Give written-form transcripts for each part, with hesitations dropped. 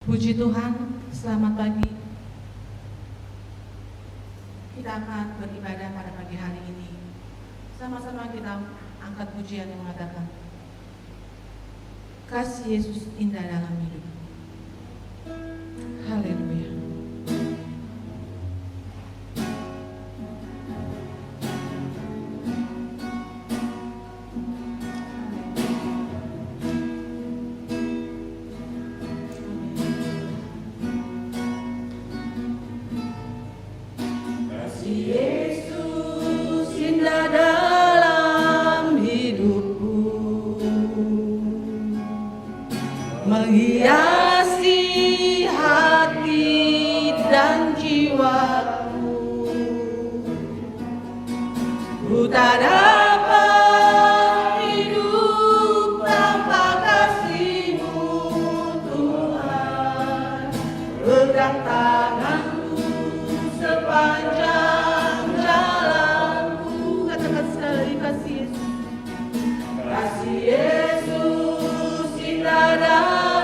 Puji Tuhan, selamat pagi. Kita akan beribadah pada pagi hari ini. Sama-sama kita angkat pujian yang mengatakan, kasih Yesus indah dalam hidup. Haleluya. Menghiasi hati dan jiwaku, ku tak dapat hidup tanpa kasih-Mu Tuhan. Pegang tangan-Mu sepanjang jalanku. Katakan sekali, kasih Yesus, kasih Yesus indah dalam.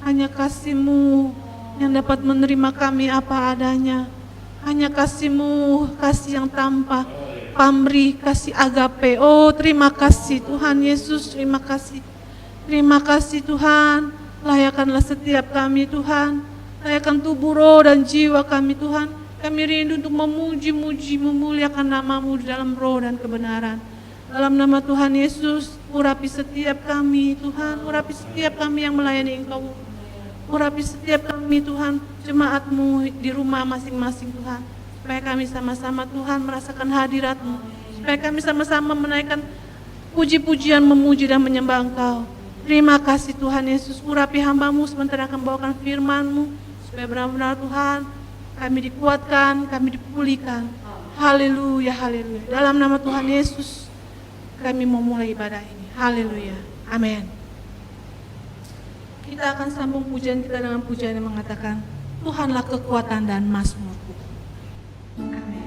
Hanya kasih-Mu yang dapat menerima kami apa adanya. Hanya kasih-Mu, kasih yang tanpa pamrih, kasih agape. Oh, terima kasih Tuhan Yesus, terima kasih. Terima kasih Tuhan. Layakanlah setiap kami Tuhan. Layakan tubuh, roh, dan jiwa kami Tuhan. Kami rindu untuk memuji-muji, memuliakan nama-Mu di dalam roh dan kebenaran. Dalam nama Tuhan Yesus, urapi setiap kami Tuhan. Urapi setiap kami yang melayani Engkau. Urapi setiap kami Tuhan, jemaat-Mu di rumah masing-masing Tuhan. Supaya kami sama-sama Tuhan merasakan hadirat-Mu. Supaya kami sama-sama menaikkan puji-pujian, memuji dan menyembah Engkau. Terima kasih Tuhan Yesus. Urapi hamba-Mu sementara akan membawakan firman-Mu. Supaya benar-benar Tuhan kami dikuatkan, kami dipulihkan. Haleluya, haleluya. Dalam nama Tuhan Yesus kami memulai ibadah ini. Haleluya, amin. Kita akan sambung pujian kita dengan pujian yang mengatakan, Tuhanlah kekuatan dan mazmurku. Amin.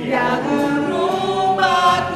Yang merubah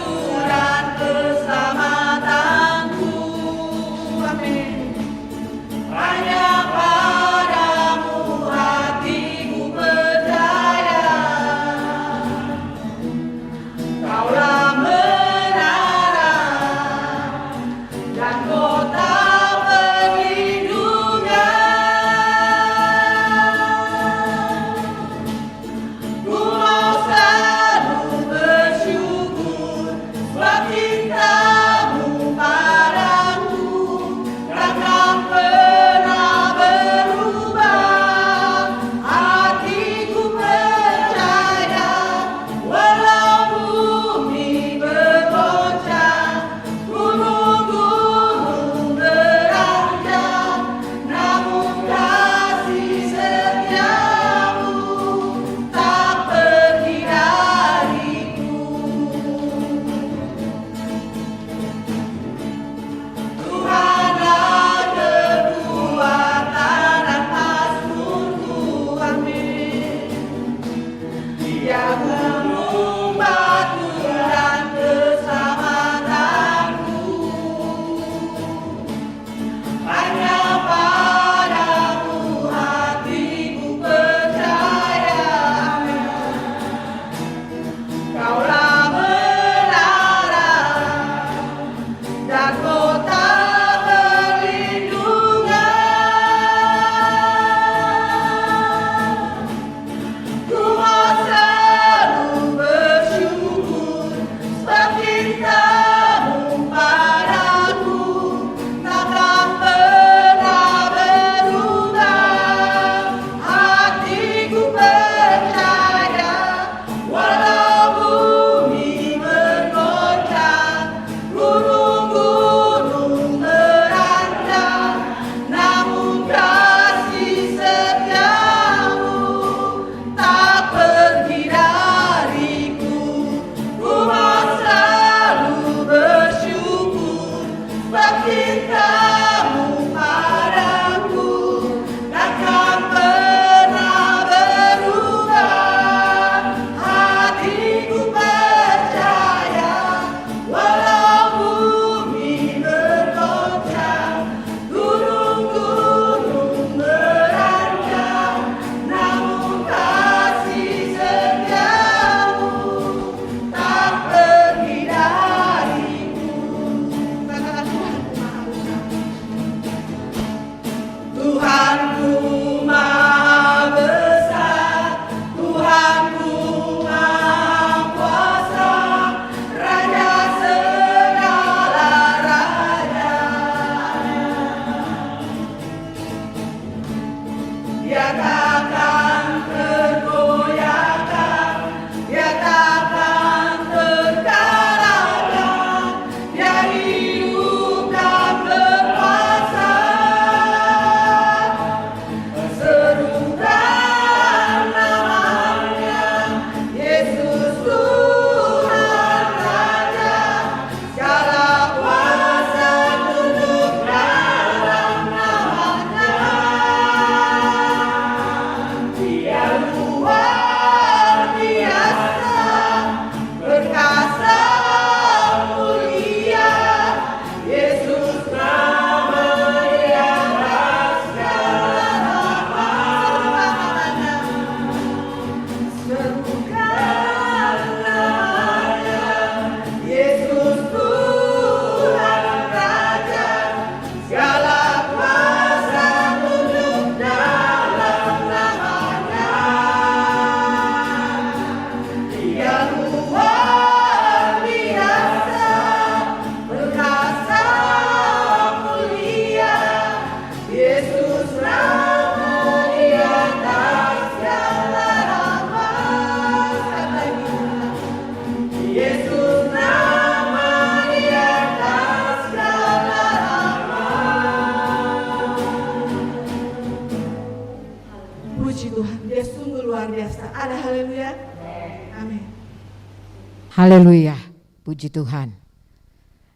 Haleluya, puji Tuhan.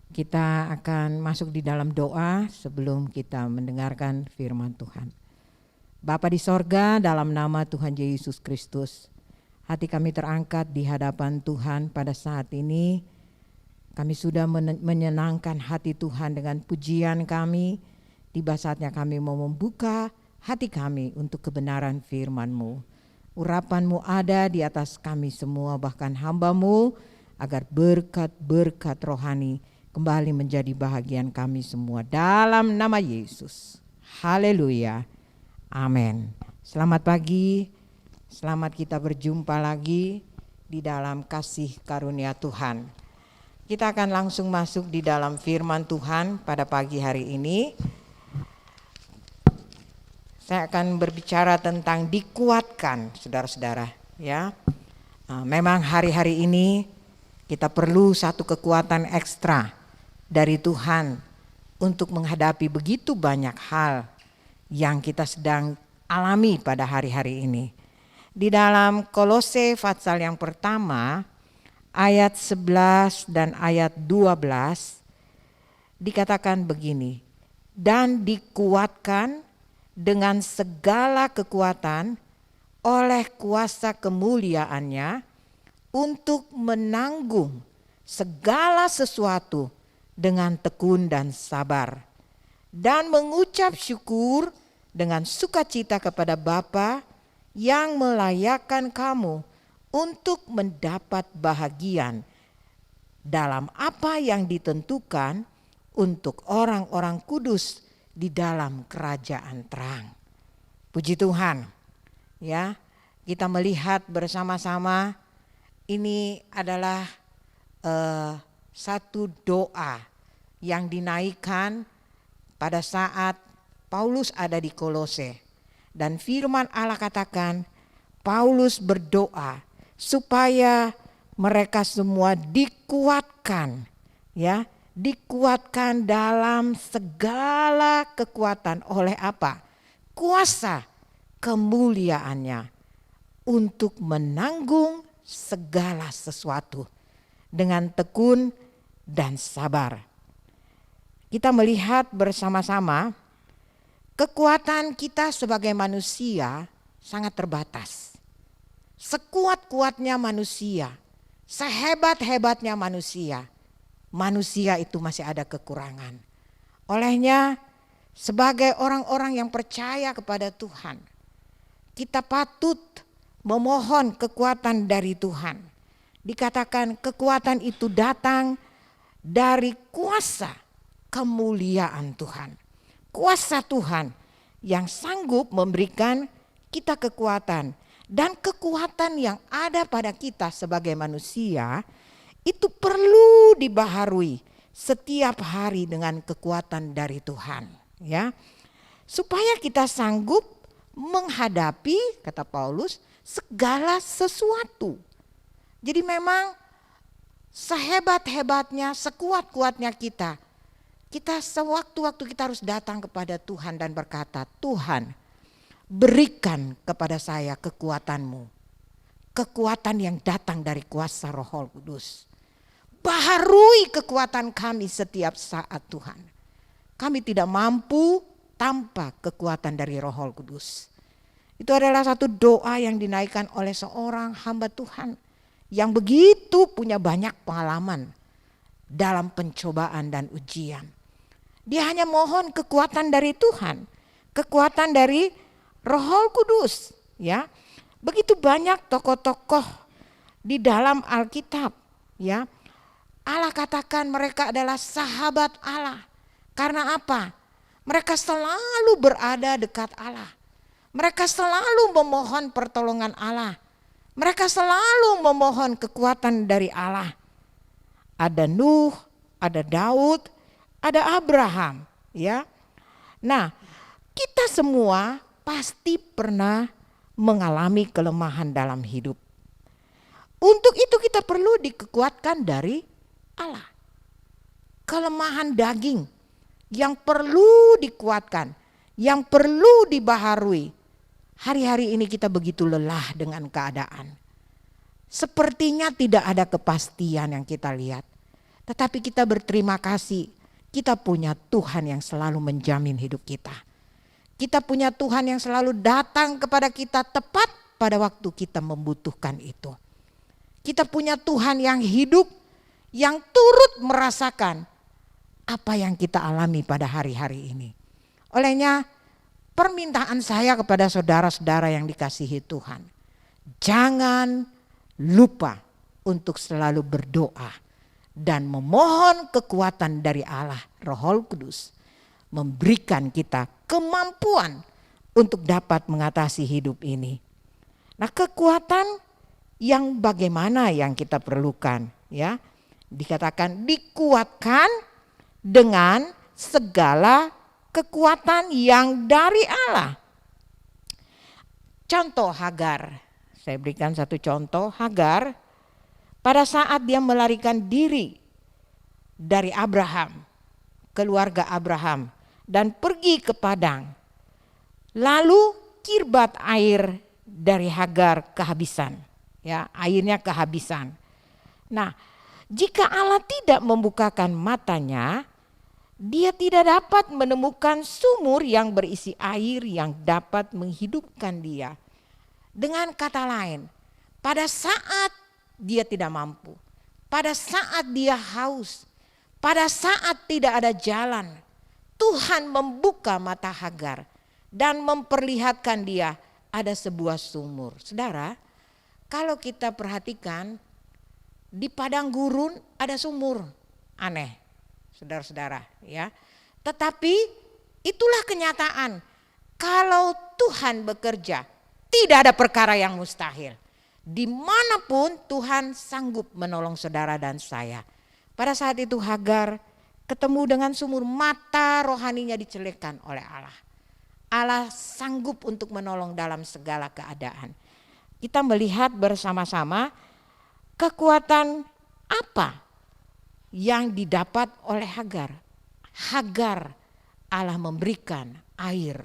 Kita akan masuk di dalam doa sebelum kita mendengarkan firman Tuhan. Bapa di sorga, dalam nama Tuhan Yesus Kristus, hati kami terangkat di hadapan Tuhan pada saat ini. Kami sudah menyenangkan hati Tuhan dengan pujian kami. Tiba saatnya kami mau membuka hati kami untuk kebenaran firman-Mu. Urapan-Mu ada di atas kami semua, bahkan hamba-Mu, agar berkat-berkat rohani kembali menjadi bahagian kami semua. Dalam nama Yesus. Haleluya. Amin. Selamat pagi. Selamat kita berjumpa lagi di dalam kasih karunia Tuhan. Kita akan langsung masuk di dalam firman Tuhan pada pagi hari ini. Saya akan berbicara tentang dikuatkan, saudara-saudara, ya. Memang hari-hari ini kita perlu satu kekuatan ekstra dari Tuhan untuk menghadapi begitu banyak hal yang kita sedang alami pada hari-hari ini. Di dalam Kolose pasal yang pertama, ayat 11 dan ayat 12 dikatakan begini, dan dikuatkan dengan segala kekuatan oleh kuasa kemuliaannya untuk menanggung segala sesuatu dengan tekun dan sabar, dan mengucap syukur dengan sukacita kepada Bapa yang melayakkan kamu untuk mendapat bahagian dalam apa yang ditentukan untuk orang-orang kudus di dalam kerajaan terang. Puji Tuhan, ya, kita melihat bersama-sama ini adalah satu doa yang dinaikkan pada saat Paulus ada di Kolose, dan firman Allah katakan Paulus berdoa supaya mereka semua dikuatkan, ya, dikuatkan dalam segala kekuatan oleh apa? Kuasa kemuliaannya untuk menanggung segala sesuatu dengan tekun dan sabar. Kita melihat bersama-sama kekuatan kita sebagai manusia sangat terbatas. Sekuat-kuatnya manusia, sehebat-hebatnya manusia, manusia itu masih ada kekurangan. Olehnya, sebagai orang-orang yang percaya kepada Tuhan, kita patut memohon kekuatan dari Tuhan. Dikatakan kekuatan itu datang dari kuasa kemuliaan Tuhan. Kuasa Tuhan yang sanggup memberikan kita kekuatan. Dan kekuatan yang ada pada kita sebagai manusia itu perlu dibaharui setiap hari dengan kekuatan dari Tuhan, ya. Supaya kita sanggup menghadapi, kata Paulus, segala sesuatu. Jadi memang sehebat-hebatnya, sekuat-kuatnya kita sewaktu-waktu kita harus datang kepada Tuhan dan berkata, Tuhan, berikan kepada saya kekuatan-Mu, kekuatan yang datang dari kuasa Roh Kudus. Baharui kekuatan kami setiap saat, Tuhan. Kami tidak mampu tanpa kekuatan dari Roh Kudus. Itu adalah satu doa yang dinaikkan oleh seorang hamba Tuhan yang begitu punya banyak pengalaman dalam pencobaan dan ujian. Dia hanya mohon kekuatan dari Tuhan, kekuatan dari Roh Kudus, ya. Begitu banyak tokoh-tokoh di dalam Alkitab, ya. Allah katakan mereka adalah sahabat Allah. Karena apa? Mereka selalu berada dekat Allah. Mereka selalu memohon pertolongan Allah. Mereka selalu memohon kekuatan dari Allah. Ada Nuh, ada Daud, ada Abraham, ya. Nah, kita semua pasti pernah mengalami kelemahan dalam hidup. Untuk itu kita perlu dikuatkan dari Allah. Kelemahan daging yang perlu dikuatkan, yang perlu dibaharui. Hari-hari ini kita begitu lelah dengan keadaan. Sepertinya tidak ada kepastian yang kita lihat. Tetapi kita berterima kasih, kita punya Tuhan yang selalu menjamin hidup kita. Kita punya Tuhan yang selalu datang kepada kita tepat pada waktu kita membutuhkan itu. Kita punya Tuhan yang hidup, yang turut merasakan apa yang kita alami pada hari-hari ini. Olehnya permintaan saya kepada saudara-saudara yang dikasihi Tuhan, jangan lupa untuk selalu berdoa dan memohon kekuatan dari Allah Roh Kudus memberikan kita kemampuan untuk dapat mengatasi hidup ini. Nah, kekuatan yang bagaimana yang kita perlukan, ya? Dikatakan dikuatkan dengan segala kekuatan yang dari Allah. Contoh Hagar, saya berikan satu contoh. Hagar pada saat dia melarikan diri dari Abraham, keluarga Abraham, dan pergi ke padang. Lalu kirbat air dari Hagar kehabisan, ya, airnya kehabisan. Nah, jika Allah tidak membukakan matanya, dia tidak dapat menemukan sumur yang berisi air yang dapat menghidupkan dia. Dengan kata lain, pada saat dia tidak mampu, pada saat dia haus, pada saat tidak ada jalan, Tuhan membuka mata Hagar dan memperlihatkan dia ada sebuah sumur. Saudara, kalau kita perhatikan di padang gurun ada sumur, aneh, saudara-saudara, ya. Tetapi itulah kenyataan. Kalau Tuhan bekerja, tidak ada perkara yang mustahil. Dimanapun Tuhan sanggup menolong saudara dan saya. Pada saat itu Hagar ketemu dengan sumur, mata rohaninya dicelekkan oleh Allah. Allah sanggup untuk menolong dalam segala keadaan. Kita melihat bersama-sama kekuatan apa yang didapat oleh Hagar. Hagar, Allah memberikan air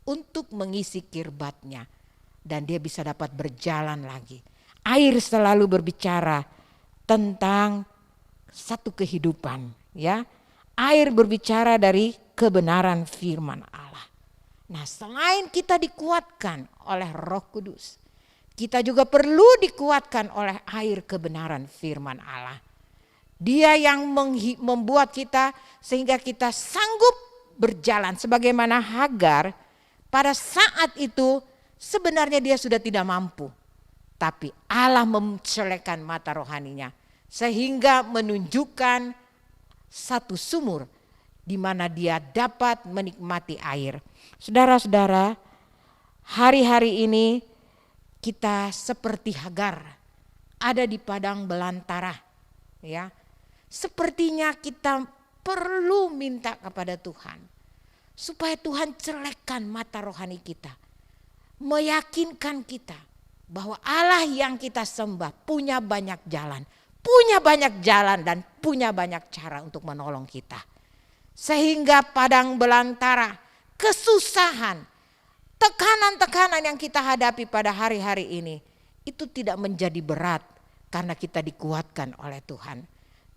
untuk mengisi kirbatnya dan dia bisa dapat berjalan lagi. Air selalu berbicara tentang satu kehidupan, ya. Air berbicara dari kebenaran firman Allah. Nah, selain kita dikuatkan oleh Roh Kudus, kita juga perlu dikuatkan oleh air kebenaran firman Allah. Dia yang membuat kita sehingga kita sanggup berjalan sebagaimana Hagar pada saat itu sebenarnya dia sudah tidak mampu. Tapi Allah mencelekkan mata rohaninya sehingga menunjukkan satu sumur di mana dia dapat menikmati air. Saudara-saudara, hari-hari ini kita seperti Hagar, ada di padang belantara, ya. Sepertinya kita perlu minta kepada Tuhan supaya Tuhan celekkan mata rohani kita, meyakinkan kita bahwa Allah yang kita sembah punya banyak jalan dan punya banyak cara untuk menolong kita. Sehingga padang belantara, kesusahan, tekanan-tekanan yang kita hadapi pada hari-hari ini itu tidak menjadi berat karena kita dikuatkan oleh Tuhan.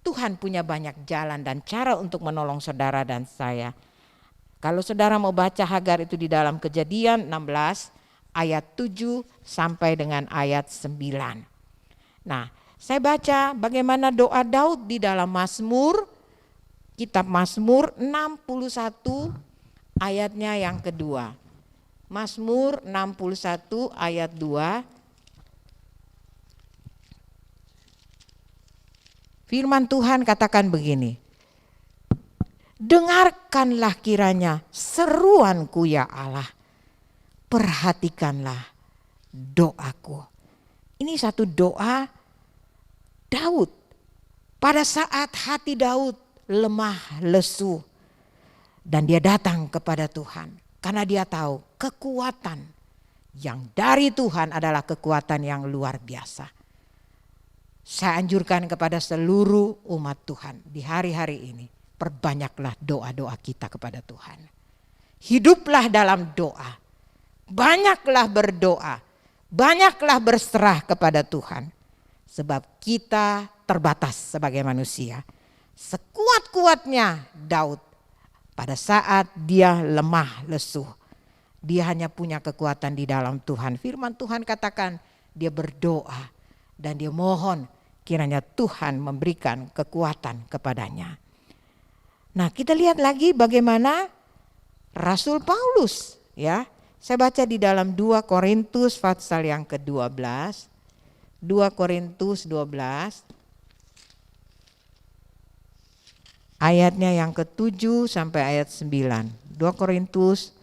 Tuhan punya banyak jalan dan cara untuk menolong saudara dan saya. Kalau saudara mau baca Hagar itu di dalam Kejadian 16 ayat 7 sampai dengan ayat 9. Nah, saya baca bagaimana doa Daud di dalam Mazmur, kitab Mazmur 61 ayatnya yang kedua. Mazmur 61 ayat 2. Firman Tuhan katakan begini. Dengarkanlah kiranya seruanku ya Allah. Perhatikanlah doaku. Ini satu doa Daud. Pada saat hati Daud lemah, lesu. Dan dia datang kepada Tuhan. Karena dia tahu kekuatan yang dari Tuhan adalah kekuatan yang luar biasa. Saya anjurkan kepada seluruh umat Tuhan di hari-hari ini. Perbanyaklah doa-doa kita kepada Tuhan. Hiduplah dalam doa. Banyaklah berdoa. Banyaklah berserah kepada Tuhan. Sebab kita terbatas sebagai manusia. Sekuat-kuatnya Daud pada saat dia lemah lesuh. Dia hanya punya kekuatan di dalam Tuhan. Firman Tuhan katakan dia berdoa dan dia mohon kiranya Tuhan memberikan kekuatan kepadanya. Nah, kita lihat lagi bagaimana Rasul Paulus, ya. Saya baca di dalam 2 Korintus pasal yang ke-12. 2 Korintus 12 ayatnya yang ke-7 sampai ayat 9. 2 Korintus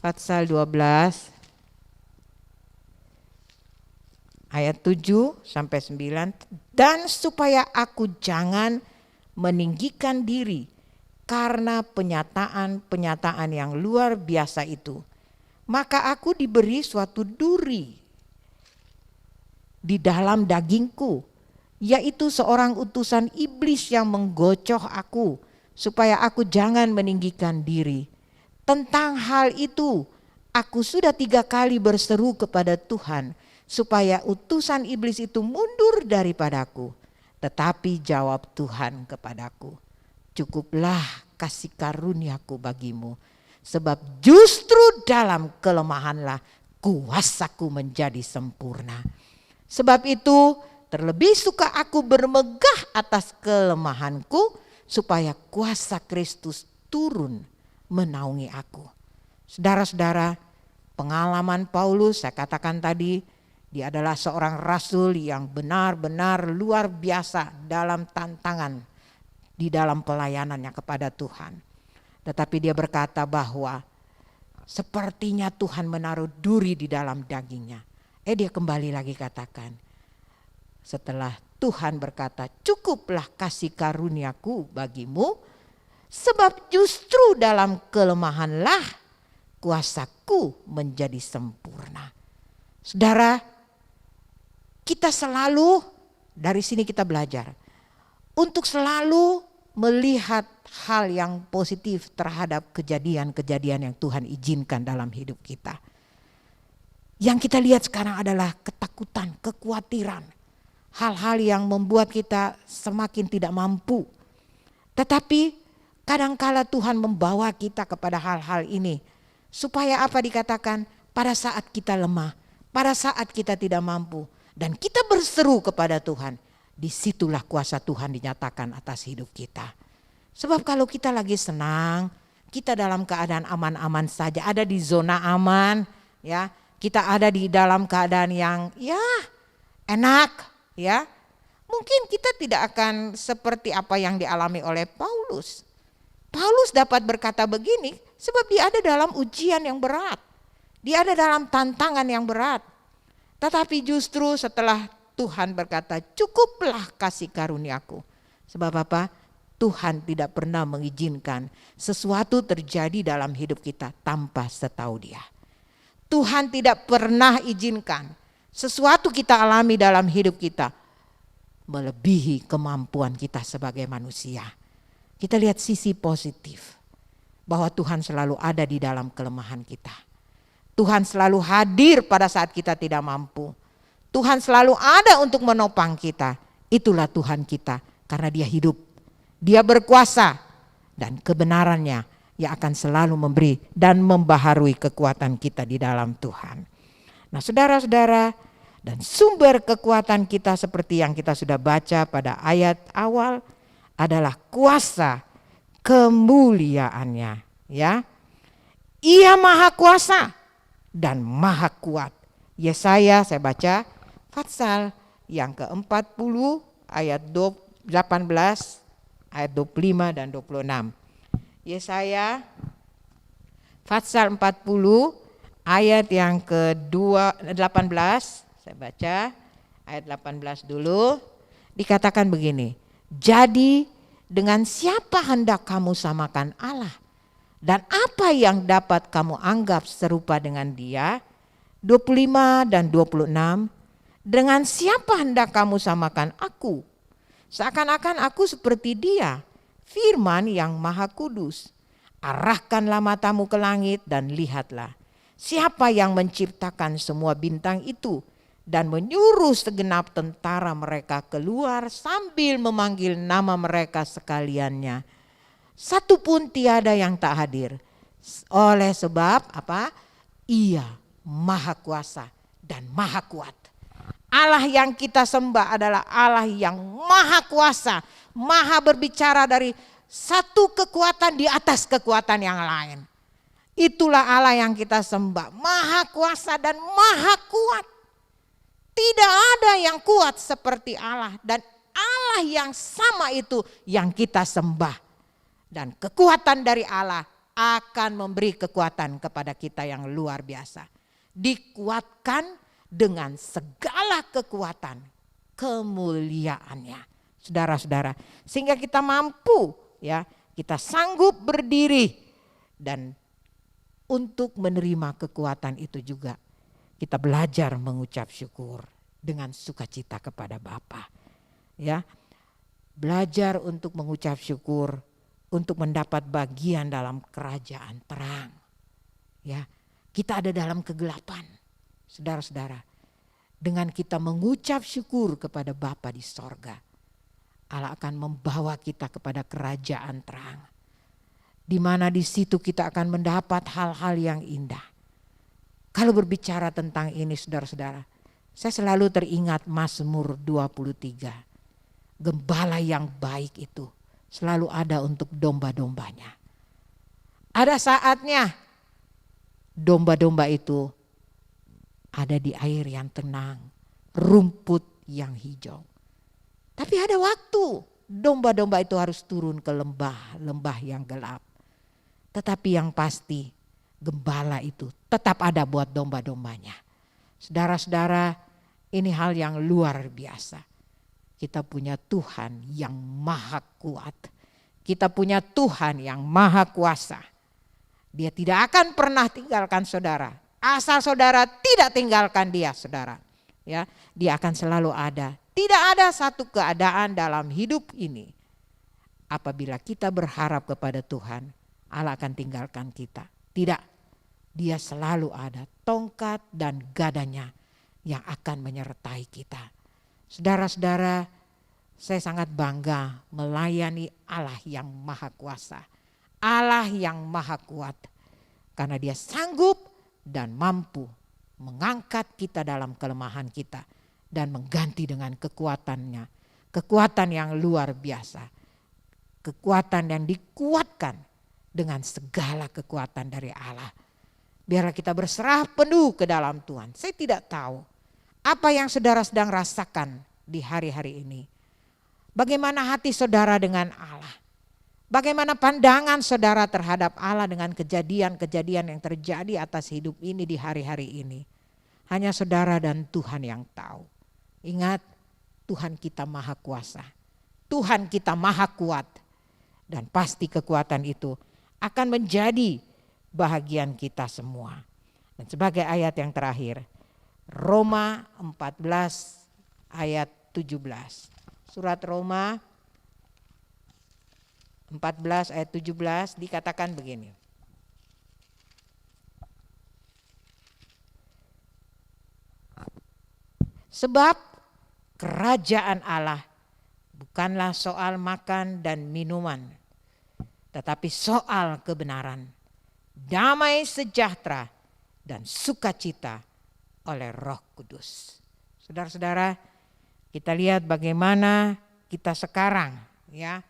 pasal 12 ayat 7 sampai 9. Dan supaya aku jangan meninggikan diri karena penyataan yang luar biasa itu, maka aku diberi suatu duri di dalam dagingku, yaitu seorang utusan iblis yang menggocoh aku, supaya aku jangan meninggikan diri. Tentang hal itu, aku sudah 3 kali berseru kepada Tuhan, supaya utusan iblis itu mundur daripadaku. Tetapi jawab Tuhan kepadaku, cukuplah kasih karuniaku bagimu, sebab justru dalam kelemahanlah kuasaku menjadi sempurna. Sebab itu terlebih suka aku bermegah atas kelemahanku, supaya kuasa Kristus turun menaungi aku. Saudara-saudara, pengalaman Paulus, saya katakan tadi, dia adalah seorang rasul yang benar-benar luar biasa dalam tantangan di dalam pelayanannya kepada Tuhan. Tetapi dia berkata bahwa sepertinya Tuhan menaruh duri di dalam dagingnya. Dia kembali lagi katakan, setelah Tuhan berkata, cukuplah kasih karuniaku bagimu, sebab justru dalam kelemahanlah kuasaku menjadi sempurna. Saudara, kita selalu, dari sini kita belajar untuk selalu melihat hal yang positif terhadap kejadian-kejadian yang Tuhan izinkan dalam hidup kita. Yang kita lihat sekarang adalah ketakutan, kekhawatiran, hal-hal yang membuat kita semakin tidak mampu. Tetapi kadangkala Tuhan membawa kita kepada hal-hal ini supaya apa dikatakan, pada saat kita lemah, pada saat kita tidak mampu, dan kita berseru kepada Tuhan, disitulah kuasa Tuhan dinyatakan atas hidup kita. Sebab kalau kita lagi senang, kita dalam keadaan aman-aman saja, ada di zona aman, ya, kita ada di dalam keadaan yang ya enak, ya, mungkin kita tidak akan seperti apa yang dialami oleh Paulus. Paulus dapat berkata begini, sebab dia ada dalam ujian yang berat, dia ada dalam tantangan yang berat. Tetapi justru setelah Tuhan berkata, cukuplah kasih karuniaku. Sebab apa? Tuhan tidak pernah mengizinkan sesuatu terjadi dalam hidup kita tanpa setahu Dia. Tuhan tidak pernah izinkan sesuatu kita alami dalam hidup kita melebihi kemampuan kita sebagai manusia. Kita lihat sisi positif, bahwa Tuhan selalu ada di dalam kelemahan kita. Tuhan selalu hadir pada saat kita tidak mampu. Tuhan selalu ada untuk menopang kita. Itulah Tuhan kita, karena Dia hidup, Dia berkuasa, dan kebenarannya yang akan selalu memberi dan membaharui kekuatan kita di dalam Tuhan. Nah, saudara-saudara, dan sumber kekuatan kita seperti yang kita sudah baca pada ayat awal adalah kuasa kemuliaannya, ya. Ia maha kuasa dan maha kuat. Yesaya, saya baca pasal yang ke-40 ayat 18, ayat 25 dan 26. Yesaya pasal 40 ayat yang ke-18, saya baca ayat 18 dulu. Dikatakan begini, jadi dengan siapa hendak kamu samakan Allah? Dan apa yang dapat kamu anggap serupa dengan Dia? 25 dan 26. Dengan siapa hendak kamu samakan aku? Seakan-akan aku seperti Dia, firman yang maha kudus. Arahkanlah matamu ke langit dan lihatlah. Siapa yang menciptakan semua bintang itu dan menyuruh segenap tentara mereka keluar sambil memanggil nama mereka sekaliannya. Satu pun tiada yang tak hadir. Oleh sebab apa? Ia maha kuasa dan maha kuat. Allah yang kita sembah adalah Allah yang maha kuasa, maha berbicara dari satu kekuatan di atas kekuatan yang lain. Itulah Allah yang kita sembah, maha kuasa dan maha kuat. Tidak ada yang kuat seperti Allah, dan Allah yang sama itu yang kita sembah. Dan kekuatan dari Allah akan memberi kekuatan kepada kita yang luar biasa. Dikuatkan dengan segala kekuatan kemuliaannya. Saudara-saudara, sehingga kita mampu, ya, kita sanggup berdiri, dan untuk menerima kekuatan itu juga kita belajar mengucap syukur dengan sukacita kepada Bapa. Ya, belajar untuk mengucap syukur untuk mendapat bagian dalam kerajaan terang. Ya, kita ada dalam kegelapan. Saudara-saudara, dengan kita mengucap syukur kepada Bapa di sorga, Allah akan membawa kita kepada kerajaan terang, di mana di situ kita akan mendapat hal-hal yang indah. Kalau berbicara tentang ini, saudara-saudara, saya selalu teringat Mazmur 23. Gembala yang baik itu selalu ada untuk domba-dombanya. Ada saatnya domba-domba itu ada di air yang tenang, rumput yang hijau. Tapi ada waktu domba-domba itu harus turun ke lembah yang gelap. Tetapi yang pasti gembala itu tetap ada buat domba-dombanya. Saudara-saudara, ini hal yang luar biasa. Kita punya Tuhan yang maha kuat. Kita punya Tuhan yang maha kuasa. Dia tidak akan pernah tinggalkan saudara. Asal saudara tidak tinggalkan dia, saudara. Ya, dia akan selalu ada. Tidak ada satu keadaan dalam hidup ini apabila kita berharap kepada Tuhan, Allah akan tinggalkan kita. Tidak, dia selalu ada, tongkat dan gadanya yang akan menyertai kita. Saudara-saudara, saya sangat bangga melayani Allah yang maha kuasa, Allah yang maha kuat, karena dia sanggup dan mampu mengangkat kita dalam kelemahan kita dan mengganti dengan kekuatannya, kekuatan yang luar biasa, kekuatan yang dikuatkan dengan segala kekuatan dari Allah. Biarlah kita berserah penuh ke dalam Tuhan. Saya tidak tahu apa yang saudara sedang rasakan di hari-hari ini. Bagaimana hati saudara dengan Allah? Bagaimana pandangan saudara terhadap Allah dengan kejadian-kejadian yang terjadi atas hidup ini di hari-hari ini? Hanya saudara dan Tuhan yang tahu. Ingat, Tuhan kita maha kuasa. Tuhan kita maha kuat. Dan pasti kekuatan itu akan menjadi bahagian kita semua. Dan sebagai ayat yang terakhir, Roma 14 ayat 17. Surat Roma 14 ayat 17 dikatakan begini. Sebab kerajaan Allah bukanlah soal makan dan minuman, tetapi soal kebenaran, damai sejahtera, dan sukacita oleh Roh Kudus. Saudara-saudara, kita lihat bagaimana kita sekarang, ya,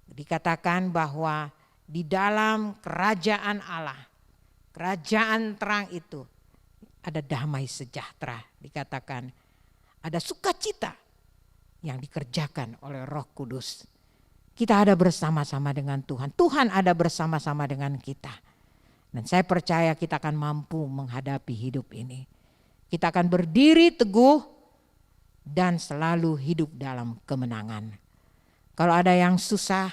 dikatakan bahwa di dalam kerajaan Allah, kerajaan terang itu ada damai sejahtera, dikatakan ada sukacita yang dikerjakan oleh Roh Kudus. Kita ada bersama-sama dengan Tuhan. Tuhan ada bersama-sama dengan kita. Dan saya percaya kita akan mampu menghadapi hidup ini. Kita akan berdiri teguh dan selalu hidup dalam kemenangan. Kalau ada yang susah,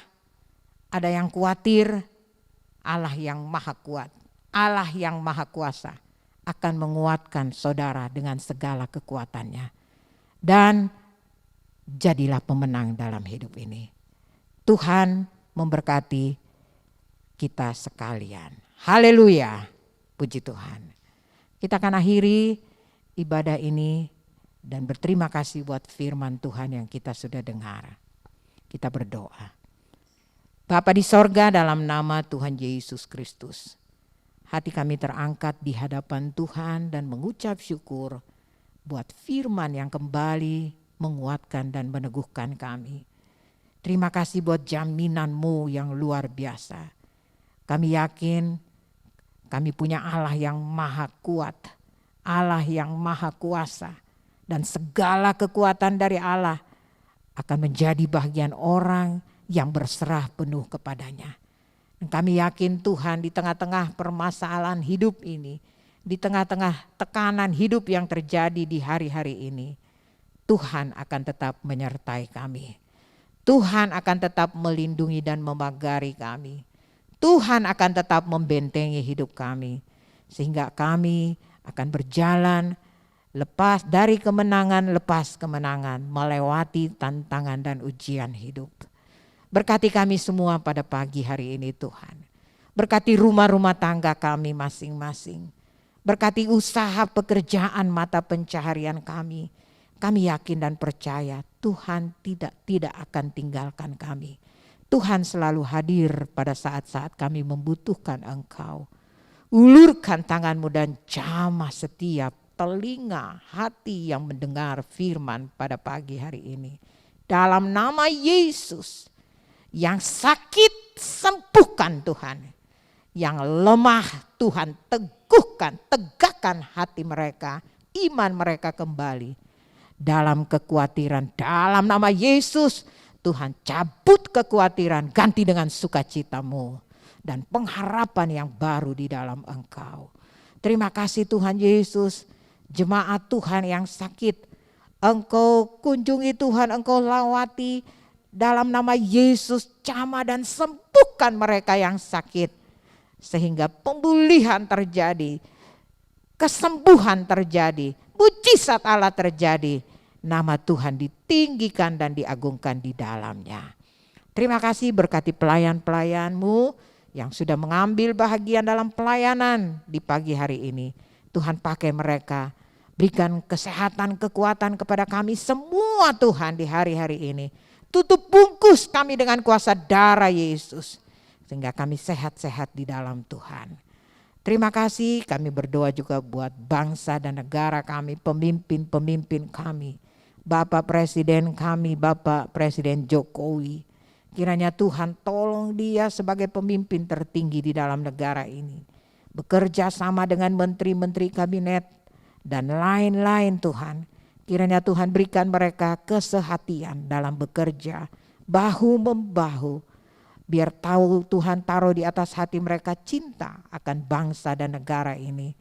ada yang khawatir, Allah yang maha kuat, Allah yang maha kuasa akan menguatkan saudara dengan segala kekuatannya. Dan jadilah pemenang dalam hidup ini. Tuhan memberkati kita sekalian. Haleluya, puji Tuhan. Kita akan akhiri ibadah ini dan berterima kasih buat firman Tuhan yang kita sudah dengar. Kita berdoa. Bapa di sorga, dalam nama Tuhan Yesus Kristus, hati kami terangkat di hadapan Tuhan dan mengucap syukur buat firman yang kembali menguatkan dan meneguhkan kami. Terima kasih buat jaminan-Mu yang luar biasa. Kami yakin kami punya Allah yang maha kuat, Allah yang maha kuasa, dan segala kekuatan dari Allah akan menjadi bagian orang yang berserah penuh kepadanya. Dan kami yakin Tuhan, di tengah-tengah permasalahan hidup ini, di tengah-tengah tekanan hidup yang terjadi di hari-hari ini, Tuhan akan tetap menyertai kami. Tuhan akan tetap melindungi dan memagari kami. Tuhan akan tetap membentengi hidup kami, sehingga kami akan berjalan lepas dari kemenangan, lepas kemenangan, melewati tantangan dan ujian hidup. Berkati kami semua pada pagi hari ini Tuhan. Berkati rumah-rumah tangga kami masing-masing. Berkati usaha pekerjaan mata pencaharian kami. Kami yakin dan percaya Tuhan tidak akan tinggalkan kami. Tuhan selalu hadir pada saat-saat kami membutuhkan Engkau. Ulurkan tangan-Mu dan jamah setiap telinga hati yang mendengar firman pada pagi hari ini. Dalam nama Yesus, yang sakit sembuhkan Tuhan. Yang lemah Tuhan teguhkan, tegakkan hati mereka, iman mereka kembali. Dalam kekhawatiran, dalam nama Yesus, Tuhan cabut kekhawatiran, ganti dengan sukacita-Mu dan pengharapan yang baru di dalam Engkau. Terima kasih Tuhan Yesus. Jemaat Tuhan yang sakit, Engkau kunjungi Tuhan, Engkau lawati dalam nama Yesus, jamah dan sembuhkan mereka yang sakit. Sehingga pemulihan terjadi, kesembuhan terjadi, mujizat Allah terjadi. Nama Tuhan ditinggikan dan diagungkan di dalamnya. Terima kasih, berkati pelayan-pelayan-Mu yang sudah mengambil bahagian dalam pelayanan di pagi hari ini. Tuhan pakai mereka. Berikan kesehatan, kekuatan kepada kami semua Tuhan di hari-hari ini. Tutup bungkus kami dengan kuasa darah Yesus. Sehingga kami sehat-sehat di dalam Tuhan. Terima kasih, kami berdoa juga buat bangsa dan negara kami, pemimpin-pemimpin kami. Bapak Presiden kami, Bapak Presiden Jokowi. Kiranya Tuhan tolong dia sebagai pemimpin tertinggi di dalam negara ini. Bekerja sama dengan menteri-menteri kabinet dan lain-lain Tuhan. Kiranya Tuhan berikan mereka kesehatian dalam bekerja, bahu-membahu. Biar tahu Tuhan taruh di atas hati mereka cinta akan bangsa dan negara ini.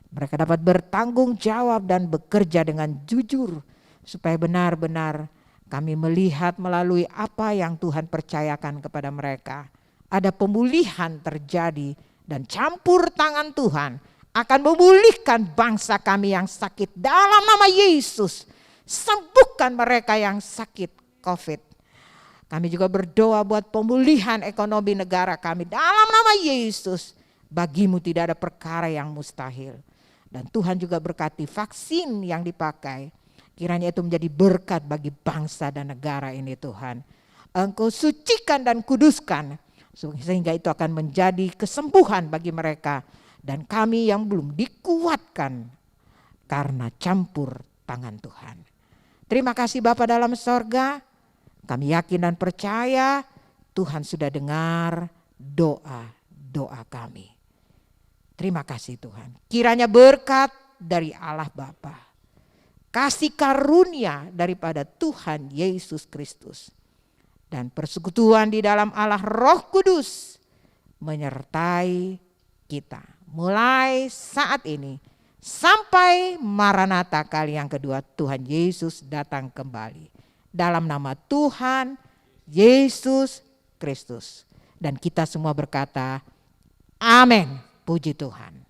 Mereka dapat bertanggung jawab dan bekerja dengan jujur. Supaya benar-benar kami melihat melalui apa yang Tuhan percayakan kepada mereka. Ada pemulihan terjadi dan campur tangan Tuhan akan memulihkan bangsa kami yang sakit dalam nama Yesus. Sembuhkan mereka yang sakit COVID. Kami juga berdoa buat pemulihan ekonomi negara kami dalam nama Yesus. Bagimu tidak ada perkara yang mustahil. Dan Tuhan juga berkati vaksin yang dipakai. Kiranya itu menjadi berkat bagi bangsa dan negara ini Tuhan. Engkau sucikan dan kuduskan. Sehingga itu akan menjadi kesembuhan bagi mereka. Dan kami yang belum dikuatkan karena campur tangan Tuhan. Terima kasih Bapa dalam sorga. Kami yakin dan percaya Tuhan sudah dengar doa-doa kami. Terima kasih Tuhan. Kiranya berkat dari Allah Bapa, kasih karunia daripada Tuhan Yesus Kristus, dan persekutuan di dalam Allah Roh Kudus menyertai kita mulai saat ini sampai Maranatha kali yang kedua Tuhan Yesus datang kembali. Dalam nama Tuhan Yesus Kristus. Dan kita semua berkata, amin. Puji Tuhan.